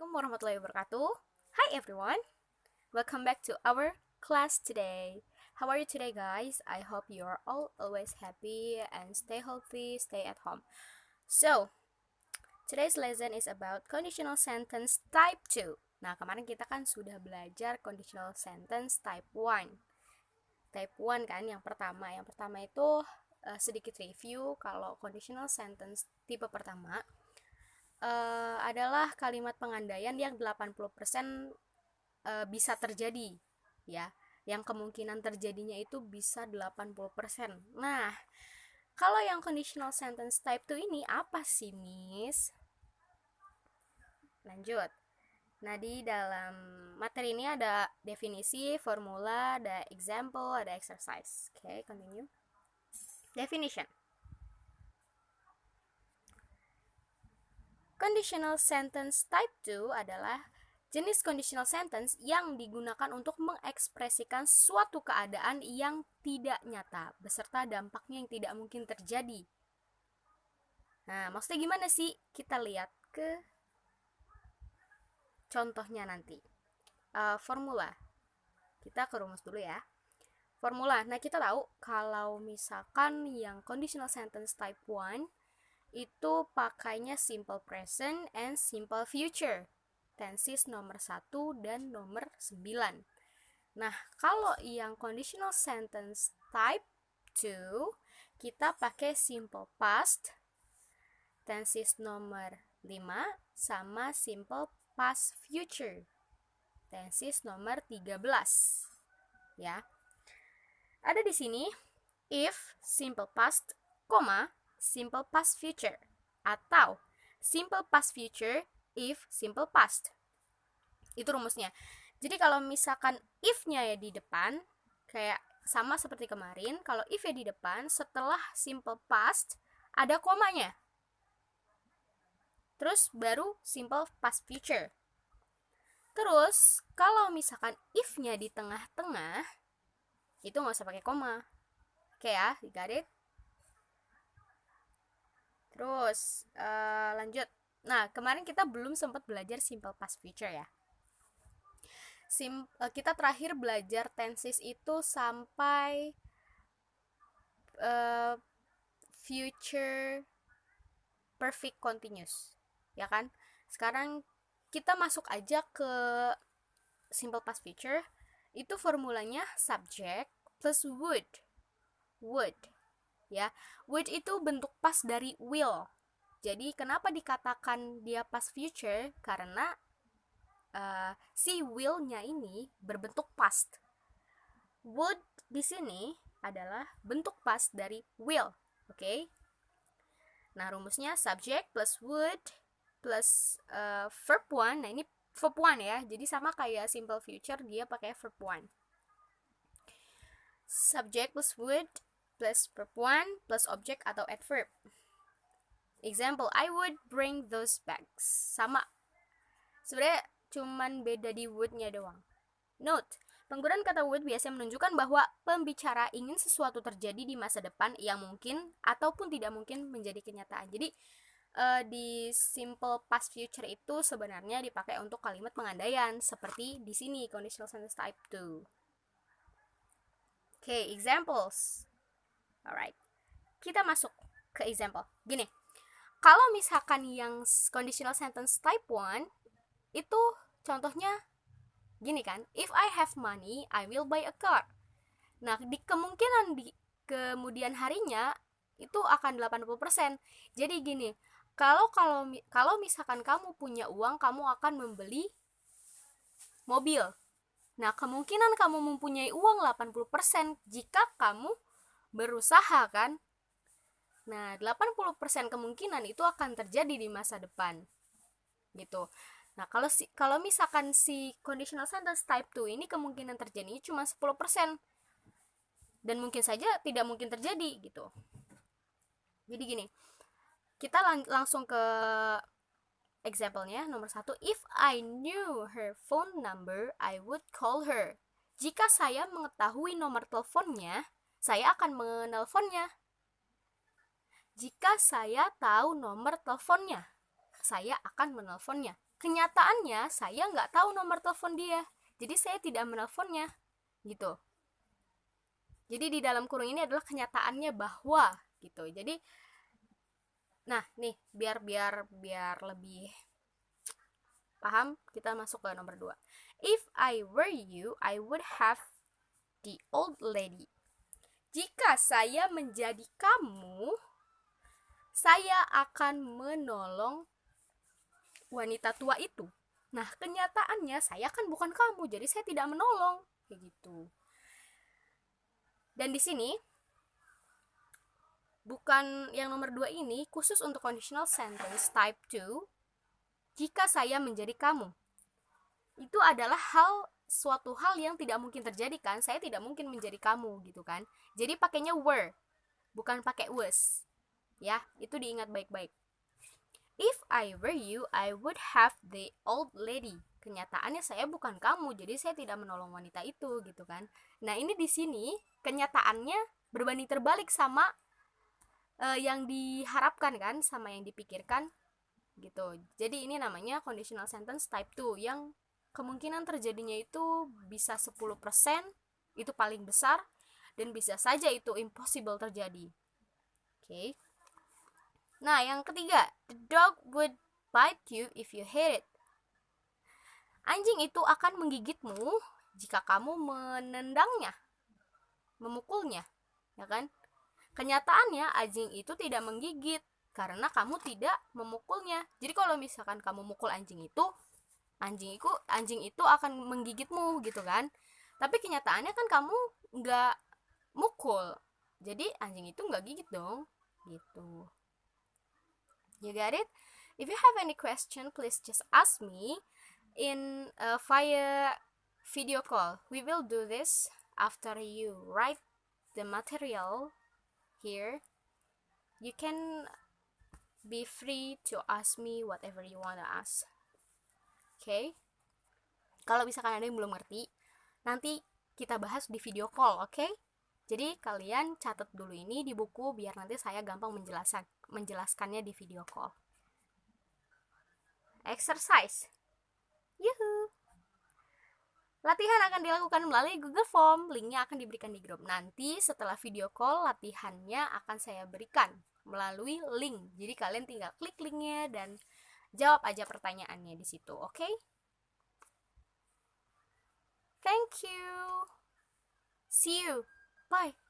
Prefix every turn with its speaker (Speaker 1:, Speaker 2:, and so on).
Speaker 1: Assalamualaikum warahmatullahi wabarakatuh. Hi everyone. Welcome back to our class today. How are you today, guys? I hope you are all always happy and stay healthy, stay at home. So, today's lesson is about conditional sentence type 2. Nah, kemarin kita kan sudah belajar conditional sentence type 1. Type 1 kan yang pertama. Yang pertama itu sedikit review kalau conditional sentence tipe pertama adalah kalimat pengandaian yang 80% bisa terjadi, ya. Yang kemungkinan terjadinya itu bisa 80%. Nah, kalau yang conditional sentence type 2 ini apa sih, Miss? Lanjut. Nah, di dalam materi ini ada definisi, formula, ada example, ada exercise. Oke, continue. Definition. Conditional sentence type 2 adalah jenis conditional sentence yang digunakan untuk mengekspresikan suatu keadaan yang tidak nyata beserta dampaknya yang tidak mungkin terjadi. Nah, maksudnya gimana sih? Kita lihat ke contohnya nanti. Formula. Kita ke rumus dulu ya. Formula. Nah, kita tahu kalau misalkan yang conditional sentence type 1 itu pakainya simple present and simple future. Tenses nomor 1 dan nomor 9. Nah, kalau yang conditional sentence type 2, kita pakai simple past, tenses nomor 5, sama simple past future, tenses nomor 13. Ya. Ada di sini if, simple past, simple past future, atau simple past future if simple past. Itu rumusnya. Jadi kalau misalkan if-nya ya di depan, kayak sama seperti kemarin, kalau if-nya di depan, setelah simple past ada komanya. Terus baru simple past future. Terus kalau misalkan if-nya di tengah-tengah, itu nggak usah pakai koma. Oke ya, you got it? Terus lanjut. Nah, kemarin kita belum sempat belajar simple past future ya. Kita terakhir belajar tenses itu sampai future perfect continuous, ya kan? Sekarang kita masuk aja ke simple past future. Itu formulanya subject plus would. Ya, would itu bentuk past dari will. Jadi kenapa dikatakan dia past future? Karena si will-nya ini berbentuk past. Would di sini adalah bentuk past dari will. Oke? Nah, rumusnya subject plus would plus verb 1. Nah, ini verb 1 ya. Jadi sama kayak simple future, dia pakai verb 1. Subject plus would plus verb 1 plus object atau adverb. Example, I would bring those bags. Sama. Sebenarnya cuman beda di would-nya doang. Note, penggunaan kata would biasanya menunjukkan bahwa pembicara ingin sesuatu terjadi di masa depan yang mungkin ataupun tidak mungkin menjadi kenyataan. Jadi di simple past future itu sebenarnya dipakai untuk kalimat pengandaian seperti di sini conditional sentence type 2. Okay, examples. Alright, kita masuk ke example. Gini, kalau misalkan yang conditional sentence type 1 itu contohnya gini kan, if I have money, I will buy a car. Nah, di kemungkinan di kemudian harinya itu akan 80%. Jadi gini, kalau misalkan kamu punya uang, kamu akan membeli mobil. Nah, kemungkinan kamu mempunyai uang 80% jika kamu berusaha kan. Nah, 80% kemungkinan itu akan terjadi di masa depan. Gitu. Nah, kalau misalkan si conditional sentence type 2 ini kemungkinan terjadinya cuma 10%. Dan mungkin saja tidak mungkin terjadi gitu. Jadi gini, kita langsung ke example-nya nomor 1. If I knew her phone number, I would call her. Jika saya mengetahui nomor teleponnya, saya akan menelponnya. Jika saya tahu nomor teleponnya, saya akan menelponnya. kenyataannya saya nggak tahu nomor telepon dia, jadi saya tidak menelponnya gitu. Jadi di dalam kurung ini adalah kenyataannya bahwa gitu. Jadi nah nih biar lebih paham, kita masuk ke nomor 2. If I were you, I would have the old lady. Jika saya menjadi kamu, saya akan menolong wanita tua itu. Nah, kenyataannya saya kan bukan kamu, jadi saya tidak menolong, kayak gitu. Dan di sini bukan yang nomor 2 ini khusus untuk conditional sentence type 2. Jika saya menjadi kamu, itu adalah suatu hal yang tidak mungkin terjadi kan, saya tidak mungkin menjadi kamu gitu kan. Jadi pakainya were, bukan pakai was. Ya, itu diingat baik-baik. If I were you, I would have the old lady. Kenyataannya saya bukan kamu, jadi saya tidak menolong wanita itu gitu kan. Nah, ini di sini kenyataannya berbanding terbalik sama yang diharapkan kan, sama yang dipikirkan gitu. Jadi ini namanya conditional sentence type 2 yang kemungkinan terjadinya itu bisa 10%, itu paling besar, dan bisa saja itu impossible terjadi. Oke. Nah, yang ketiga, the dog would bite you if you hit it. Anjing itu akan menggigitmu jika kamu menendangnya, memukulnya, ya kan? Kenyataannya anjing itu tidak menggigit karena kamu tidak memukulnya. Jadi kalau misalkan kamu mukul anjing itu akan menggigitmu gitu kan. Tapi kenyataannya kan kamu nggak mukul, jadi anjing itu nggak gigit dong gitu. You got it? If you have any question, please just ask me in via video call. We will do this after you write the material here. You can be free to ask me whatever you want to ask. Okay? Kalau misalkan ada yang belum ngerti, nanti kita bahas di video call, oke? Okay? Jadi kalian catat dulu ini di buku biar nanti saya gampang menjelaskannya di video call. Exercise. Yuhu. Latihan akan dilakukan melalui Google Form. Linknya akan diberikan di grup. Nanti setelah video call, latihannya akan saya berikan melalui link. Jadi kalian tinggal klik linknya dan jawab aja pertanyaannya di situ, oke? Okay? Thank you. See you. Bye.